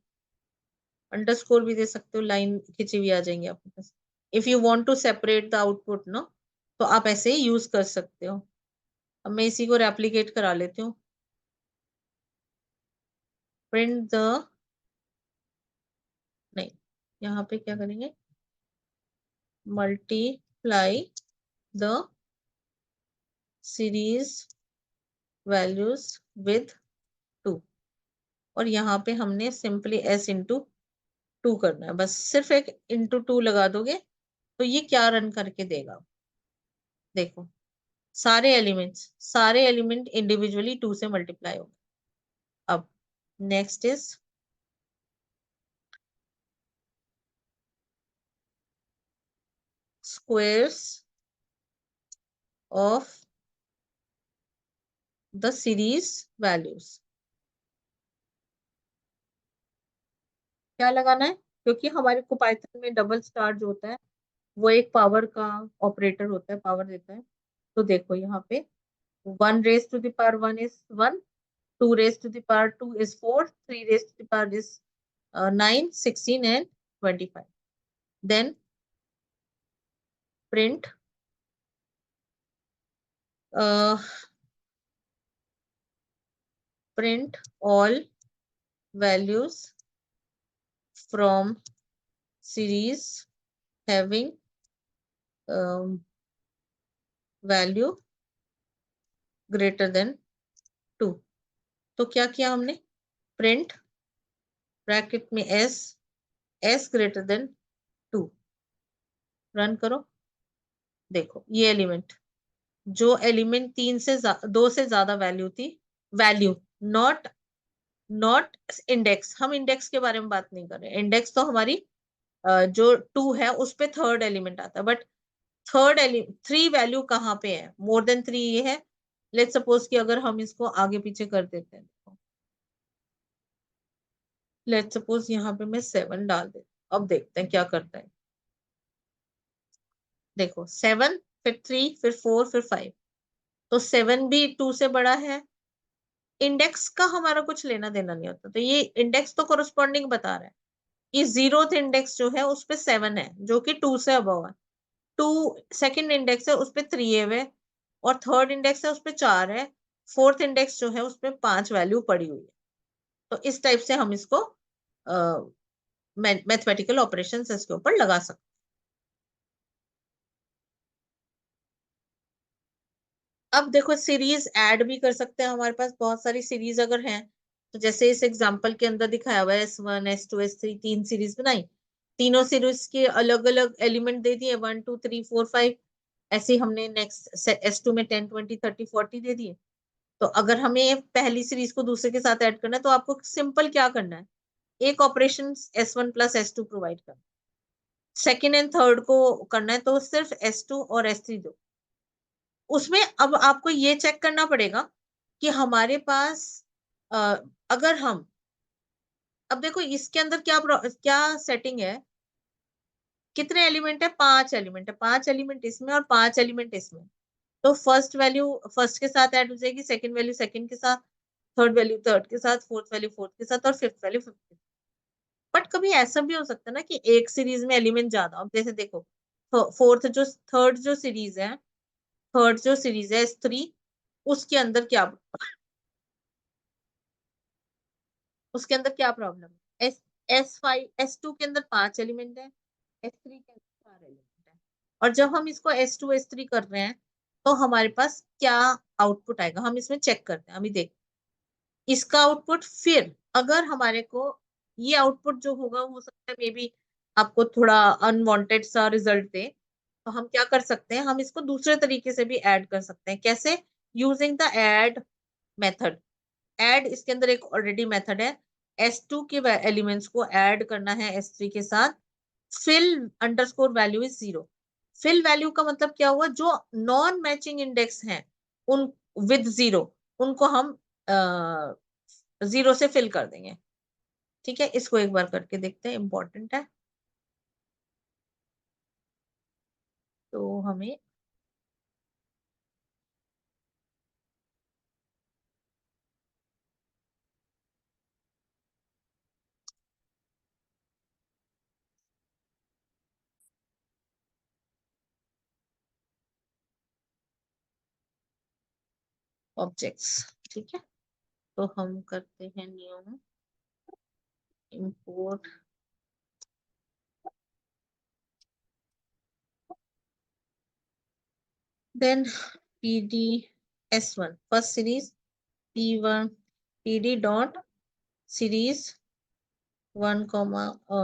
अंडरस्कोर भी दे सकते हो, लाइन खिंची हुई आ जाएंगी आपके पास। If you want to separate the output ना, तो आप ऐसे ही यूज कर सकते हो। अब मैं इसी को रेप्लिकेट करा लेती हूँ। प्रिंट द, नहीं, यहाँ पे क्या करेंगे, multiply the series values with 2, और यहाँ पे हमने सिंपली s इंटू 2 करना है। बस सिर्फ एक इंटू 2 लगा दोगे तो ये क्या रन करके देगा, देखो सारे एलिमेंट इंडिविजुअली 2 से मल्टीप्लाई हो गए। अब next is squares of the series values. क्या लगाना है, क्योंकि हमारे को पाइथन में डबल स्टार जो होता है वो एक पावर का ऑपरेटर होता है, पावर देता है। तो देखो यहाँ पे 1 raised to the power 1 is 1, 2 raised to the power 2 is 4, 3 raised to the power is 9, 16 and 25. Then print uh, print all values from series having value greater than 2। तो क्या किया हमने, प्रिंट ब्रैकेट में s ग्रेटर देन 2। रन करो, देखो ये एलिमेंट, जो एलिमेंट 2 से ज्यादा वैल्यू थी, वैल्यू नॉट नॉट इंडेक्स, हम इंडेक्स के बारे में बात नहीं कर रहे। इंडेक्स तो हमारी जो 2 है उस पे थर्ड एलिमेंट आता है, बट थर्ड एलिमेंट 3 वैल्यू कहाँ पे है, मोर देन 3 ये है। लेट्स सपोज कि अगर हम इसको आगे पीछे कर देते हैं, लेट्स सपोज यहाँ पे मैं 7 डाल देती हूँ। अब देखते हैं क्या करता है। देखो 7, फिर 3, फिर 4, फिर 5, तो 7 भी 2 से बड़ा है। इंडेक्स का हमारा कुछ लेना देना नहीं होता, तो ये इंडेक्स तो कोरस्पॉन्डिंग बता रहा है कि 0th इंडेक्स जो है उस पे 7 है, जो कि 2 से अबव है। 2 सेकंड इंडेक्स है, उस पे 3 है, और थर्ड इंडेक्स है उस पे 4 है। फोर्थ इंडेक्स जो है उस पे 5 वैल्यू पड़ी हुई है। तो इस टाइप से हम इसको मैथमेटिकल ऑपरेशंस इसके ऊपर लगा सकते हैं। अब देखो सीरीज ऐड भी कर सकते हैं, हमारे पास बहुत सारी सीरीज अगर हैं, तो जैसे इस एग्जांपल के अंदर दिखाया हुआ है S1 S2 S3, 3 सीरीज बनाई, तीनों सीरीज के अलग अलग एलिमेंट दे दिए 1 2 3 4 5। ऐसे ही हमने नेक्स्ट S2 में 10 20 30 40 दे दिए। तो अगर हमें पहली सीरीज को दूसरे के साथ ऐड करना है, तो आपको सिंपल क्या करना है, एक operation S1 plus S2 provide करना, सेकेंड एंड थर्ड को करना है तो सिर्फ S2 और S3 दो। उसमें अब आपको ये चेक करना पड़ेगा कि हमारे पास अ, अगर हम, अब देखो इसके अंदर क्या सेटिंग है, कितने एलिमेंट है, 5 एलिमेंट है, 5 एलिमेंट इसमें और 5 एलिमेंट इसमें। तो फर्स्ट वैल्यू फर्स्ट के साथ ऐड हो जाएगी, सेकंड वैल्यू सेकंड के साथ, थर्ड वैल्यू थर्ड के साथ, फोर्थ वैल्यू फोर्थ के साथ, और फिफ्थ वैल्यू फिफ्थ के साथ। बट कभी ऐसा भी हो सकता है ना कि एक सीरीज में एलिमेंट ज्यादा। अब जैसे देखो फोर्थ जो थर्ड जो सीरीज है, थर्ड जो सीरीज है S3, उसके अंदर क्या, उसके अंदर क्या प्रॉब्लम है, S2 के अंदर 5 एलिमेंट है, S3 के अंदर 4 एलिमेंट है। और जब हम इसको S2 S3 कर रहे हैं, तो हमारे पास क्या आउटपुट आएगा, हम इसमें चेक करते हैं। अभी देख इसका आउटपुट, फिर अगर हमारे को ये आउटपुट जो होगा, हो सकता है मे बी आपको थोड़ा अनवांटेड सा रिजल्ट दे, तो हम क्या कर सकते हैं, हम इसको दूसरे तरीके से भी ऐड कर सकते हैं। कैसे, using the add method. Add, इसके अंदर एक ऑलरेडी मेथड है, S2 के एलिमेंट्स को ऐड करना है S3 के साथ। Fill underscore value is 0। Fill value का मतलब क्या हुआ, जो नॉन मैचिंग इंडेक्स हैं उन विद 0 उनको हम 0 से फिल कर देंगे। ठीक है, इसको एक बार करके देखते हैं, इंपॉर्टेंट है। तो हमें ऑब्जेक्ट्स, ठीक है, तो हम करते हैं new import then pd s1 first series p1 pd dot series 1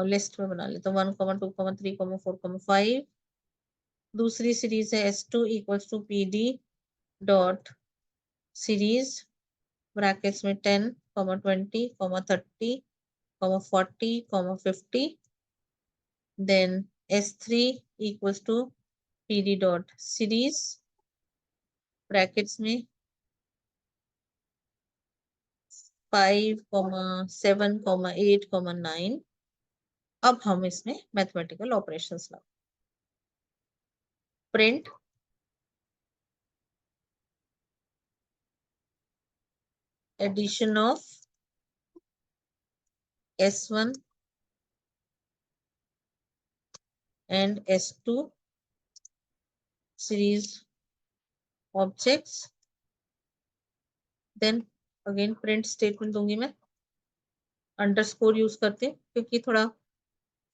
list में बना लेते 1,2,3,4,5। दूसरी सीरीज है s2 equals to pd dot series brackets में 10, 20, 30, 40, 50। Then s3 equals to pd dot series brackets में 5, 7, 8, 9। अब हम इसमें मैथमेटिकल ऑपरेशंस लगाएं। Print addition of S1 and S2 series objects, then again print statement दूंगी मैं, अंडरस्कोर यूज करते हैं क्योंकि थोड़ा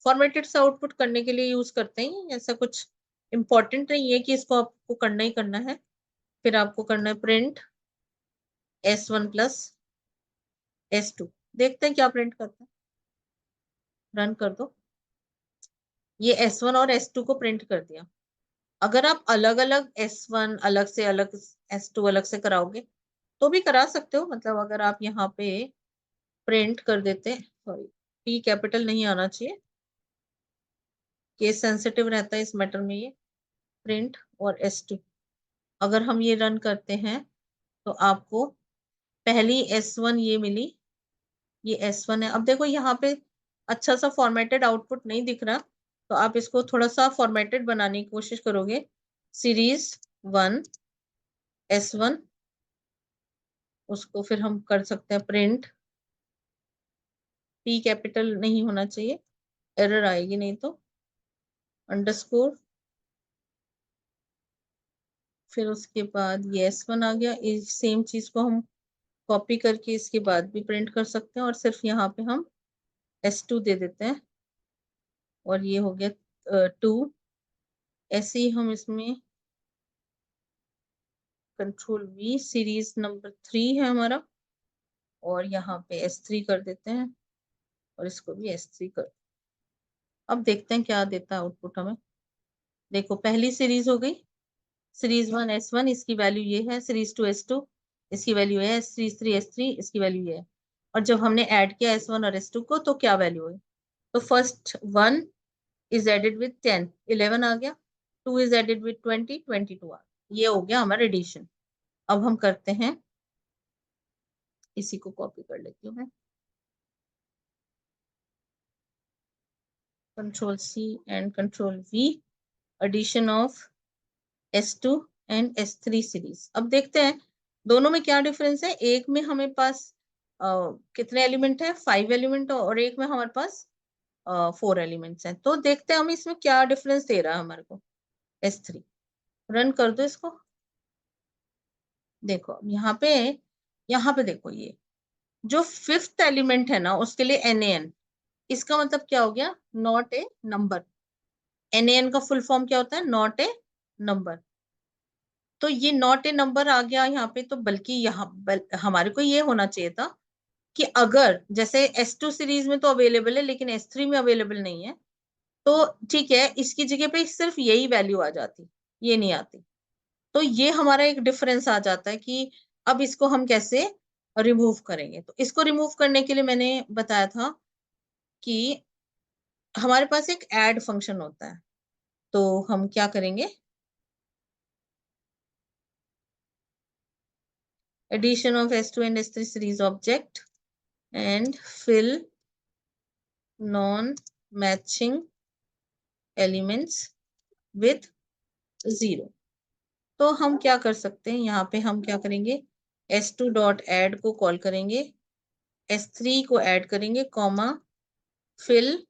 फॉर्मेटेड से आउटपुट करने के लिए यूज करते हैं, ऐसा कुछ इंपॉर्टेंट नहीं है कि इसको आपको करना ही करना है। फिर आपको करना है प्रिंट S1 प्लस S2। देखते हैं क्या प्रिंट करता है, रन कर दो। ये S1 और S2 को प्रिंट कर दिया। अगर आप अलग अलग S1 अलग से अलग S2 अलग से कराओगे तो भी करा सकते हो, मतलब अगर आप यहाँ पे प्रिंट कर देते, सॉरी P कैपिटल नहीं आना चाहिए, केस सेंसिटिव रहता है इस मैटर में ये, प्रिंट और S2। अगर हम ये रन करते हैं तो आपको पहली S1 ये मिली, ये S1 है। अब देखो यहाँ पे अच्छा सा फॉर्मेटेड आउटपुट नहीं दिख रहा, तो आप इसको थोड़ा सा फॉर्मेटेड बनाने की कोशिश करोगे। सीरीज 1 S1, उसको फिर हम कर सकते हैं प्रिंट, P कैपिटल नहीं होना चाहिए, एरर आएगी नहीं तो, अंडरस्कोर, फिर उसके बाद ये S1 आ गया। इस सेम चीज को हम कॉपी करके इसके बाद भी प्रिंट कर सकते हैं और सिर्फ यहाँ पे हम S2 दे देते हैं और ये हो गया 2। ऐसे ही हम इसमें कंट्रोल V, सीरीज नंबर 3 है हमारा, और यहाँ पे S3 कर देते हैं और इसको भी S3 कर। अब देखते हैं क्या देता है आउटपुट हमें। देखो पहली सीरीज हो गई, सीरीज 1 S1, इसकी वैल्यू ये है। सीरीज 2 S2, इसकी वैल्यू है। सीरीज 3 S3, इसकी वैल्यू ये है। और जब हमने ऐड किया S1 और S2 को तो क्या वैल्यू है, तो फर्स्ट 1 इज एडेड विद 10, 11 आ गया। 2 इज एडेड विद 20, 22 आ गया। ये हो गया हमारा एडिशन। अब हम करते हैं, इसी को कॉपी कर लेती हूँ मैं, control C and control V, addition of S2 and S3 series. अब देखते हैं दोनों में क्या डिफरेंस है। एक में हमें पास कितने एलिमेंट है, 5 एलिमेंट, और एक में हमारे पास 4 एलिमेंट्स हैं। तो देखते हैं हम इसमें क्या डिफरेंस दे रहा है हमारे को। S3 रन कर दो इसको। देखो यहाँ पे देखो, ये जो 5th एलिमेंट है ना उसके लिए NaN, इसका मतलब क्या हो गया, नॉट ए नंबर। NaN का फुल फॉर्म क्या होता है, नॉट ए नंबर। तो ये नॉट ए नंबर आ गया यहाँ पे, तो बल्कि हमारे को ये होना चाहिए था कि अगर जैसे S2 सीरीज में तो अवेलेबल है लेकिन S3 में अवेलेबल नहीं है, तो ठीक है इसकी जगह पे सिर्फ यही वैल्यू आ जाती, ये नहीं आती। तो ये हमारा एक डिफरेंस आ जाता है कि अब इसको हम कैसे रिमूव करेंगे। तो इसको रिमूव करने के लिए मैंने बताया था कि हमारे पास एक ऐड फंक्शन होता है। तो हम क्या करेंगे, addition of S2 and S3 series object and fill non-matching elements with 0। तो हम क्या कर सकते हैं, यहाँ पे हम क्या करेंगे, S2 डॉट एड को कॉल करेंगे, S3 को ऐड करेंगे, कॉमा फिल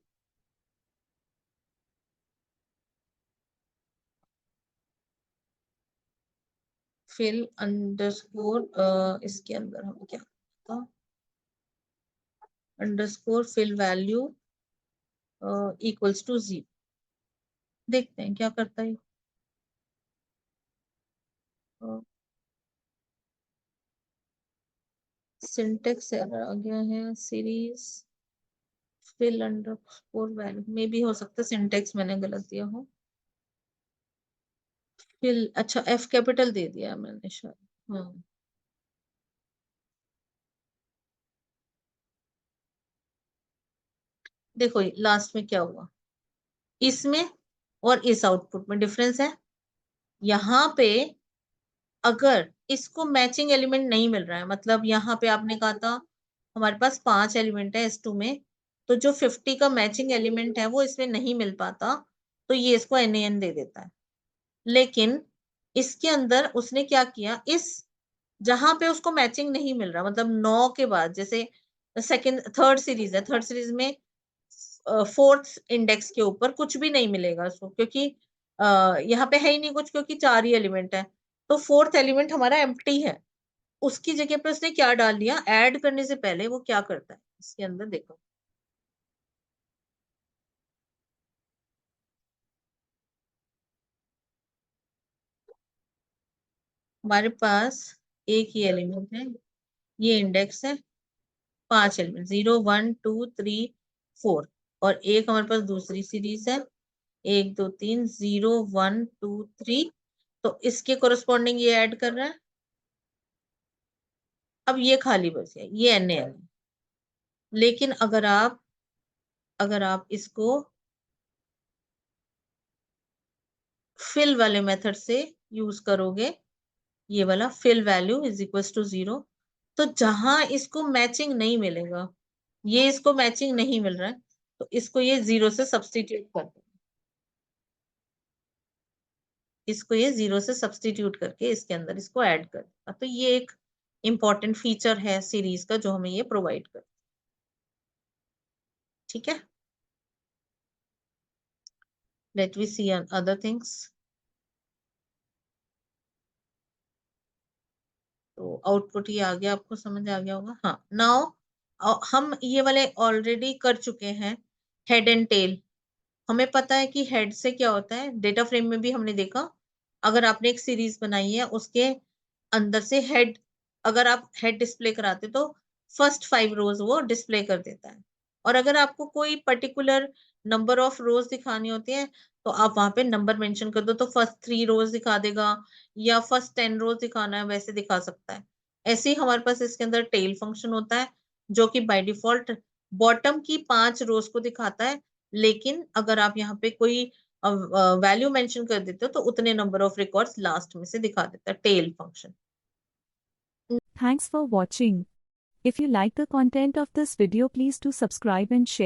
फिल अंडरस्कोर, इसके अंदर हम क्या था, underscore fill value equals to 0। देखते हैं क्या करता है। सिंटेक्स एरर आ गया है, सीरीज फिल अंडरस्कोर वैल्यू में भी हो सकता है सिंटेक्स मैंने गलत दिया हो। फिल, अच्छा एफ कैपिटल दे दिया मैंने शायद। हाँ, देखो लास्ट में क्या हुआ, इसमें और इस आउटपुट में डिफरेंस है। यहाँ पे अगर इसको मैचिंग एलिमेंट नहीं मिल रहा है, मतलब यहाँ पे आपने कहा था हमारे पास 5 एलिमेंट है S2 में, तो जो 50 का मैचिंग एलिमेंट है वो इसमें नहीं मिल पाता, तो ये इसको NaN दे देता है। लेकिन इसके अंदर उसने क्या किया, इस जहां पे उसको मैचिंग नहीं मिल रहा, मतलब 9 के बाद, जैसे सेकंड थर्ड सीरीज है, थर्ड सीरीज में फोर्थ इंडेक्स के ऊपर कुछ भी नहीं मिलेगा उसको, क्योंकि यहाँ पे है ही नहीं कुछ, क्योंकि 4 ही एलिमेंट है। तो फोर्थ एलिमेंट हमारा एम्प्टी है। उसकी जगह पे उसने क्या डाल दिया, ऐड करने से पहले वो क्या करता है, इसके अंदर देखो, हमारे पास एक ही एलिमेंट है, ये इंडेक्स है, 5 एलिमेंट 0 1 2 3 4, और एक हमारे पास दूसरी सीरीज है 1 2 3 0 1 2 3। तो इसके कोरस्पॉन्डिंग ये ऐड कर रहा है। अब ये खाली बच गया, ये NaN है। लेकिन अगर आप इसको फिल वाले मेथड से यूज करोगे, ये वाला fill value is equal to 0, तो जहां इसको मैचिंग नहीं मिलेगा, ये इसको मैचिंग नहीं मिल रहा है, तो इसको ये 0 से सब्सटीट्यूट कर दो, इसको ये 0 से सब्सटीट्यूट करके इसके अंदर इसको ऐड कर देगा। तो ये एक इंपॉर्टेंट फीचर है सीरीज का जो हमें ये प्रोवाइड कर, ठीक है। Let we see other things. तो आउटपुट ये आ गया, आपको समझ आ गया होगा। हाँ, नाउ हम ये वाले ऑलरेडी कर चुके हैं, हेड एंड टेल। हमें पता है कि हेड से क्या होता है, डेटा फ्रेम में भी हमने देखा, अगर आपने एक सीरीज बनाई है उसके अंदर से हेड, अगर आप हेड डिस्प्ले कराते तो फर्स्ट 5 रोज वो डिस्प्ले कर देता है। और अगर आपको कोई पर्टिकुलर नंबर ऑफ रोज दिखानी होती है, तो आप वहां पे नंबर मेंशन कर दो, तो फर्स्ट 3 रोज दिखा देगा, या फर्स्ट 10 रोज दिखाना है वैसे दिखा सकता है। ऐसे ही हमारे पास इसके अंदर टेल फंक्शन होता है, जो कि बाय डिफॉल्ट बॉटम की 5 रोज को दिखाता है। लेकिन अगर आप यहाँ पे कोई वैल्यू मेंशन कर देते हो, तो उतने नंबर ऑफ रिकॉर्ड्स लास्ट में से दिखा देता है tail function. Thanks for watching. If you like the content of this video, please do subscribe and share.